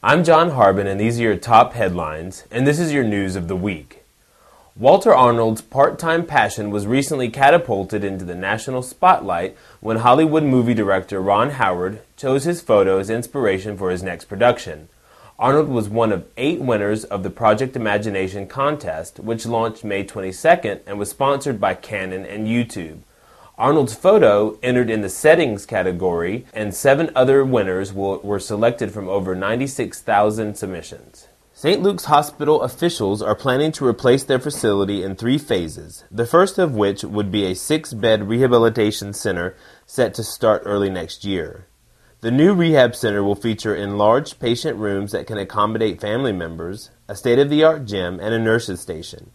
I'm John Harbin, and these are your top headlines, and this is your news of the week. Walter Arnold's part-time passion was recently catapulted into the national spotlight when Hollywood movie director Ron Howard chose his photo as inspiration for his next production. Arnold was one of 8 winners of the Project Imagination contest, which launched May 22nd and was sponsored by Canon and YouTube. Arnold's photo entered in the settings category, and 7 other winners were selected from over 96,000 submissions. St. Luke's Hospital officials are planning to replace their facility in 3 phases, the first of which would be a 6-bed rehabilitation center set to start early next year. The new rehab center will feature enlarged patient rooms that can accommodate family members, a state-of-the-art gym, and a nurse's station.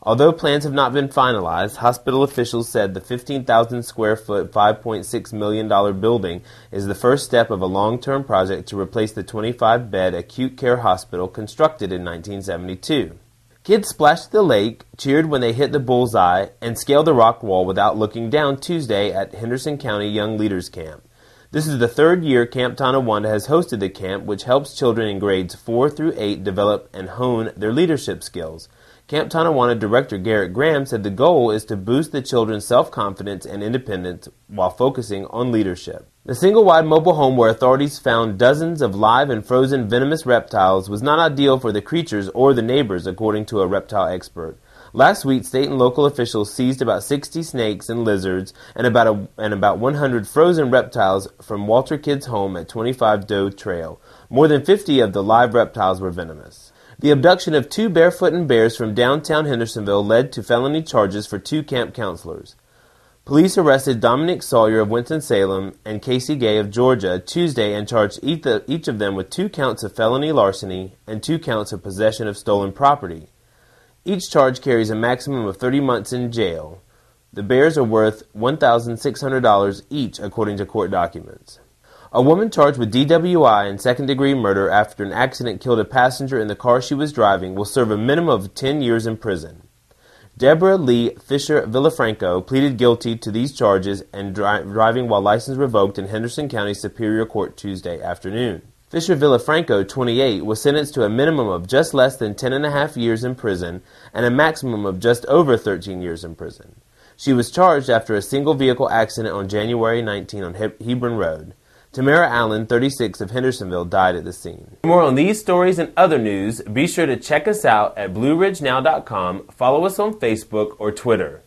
Although plans have not been finalized, hospital officials said the 15,000 square foot, $5.6 million building is the first step of a long-term project to replace the 25-bed acute care hospital constructed in 1972. Kids splashed the lake, cheered when they hit the bullseye, and scaled the rock wall without looking down Tuesday at Henderson County Young Leaders Camp. This is the 3rd year Camp Tonawanda has hosted the camp, which helps children in grades 4 through 8 develop and hone their leadership skills. Camp Tonawanda Director Garrett Graham said the goal is to boost the children's self-confidence and independence while focusing on leadership. The single-wide mobile home where authorities found dozens of live and frozen venomous reptiles was not ideal for the creatures or the neighbors, according to a reptile expert. Last week, state and local officials seized about 60 snakes and lizards and about 100 frozen reptiles from Walter Kidd's home at 25 Doe Trail. More than 50 of the live reptiles were venomous. The abduction of 2 barefooted bears from downtown Hendersonville led to felony charges for 2 camp counselors. Police arrested Dominic Sawyer of Winston-Salem and Casey Gay of Georgia Tuesday and charged each of them with 2 counts of felony larceny and 2 counts of possession of stolen property. Each charge carries a maximum of 30 months in jail. The bears are worth $1,600 each, according to court documents. A woman charged with DWI and second-degree murder after an accident killed a passenger in the car she was driving will serve a minimum of 10 years in prison. Deborah Lee Fisher Villafranco pleaded guilty to these charges and driving while license revoked in Henderson County Superior Court Tuesday afternoon. Fisher Villafranco, 28, was sentenced to a minimum of just less than 10.5 years in prison and a maximum of just over 13 years in prison. She was charged after a single-vehicle accident on January 19 on Hebron Road. Tamara Allen, 36, of Hendersonville, died at the scene. For more on these stories and other news, be sure to check us out at BlueRidgeNow.com, follow us on Facebook or Twitter.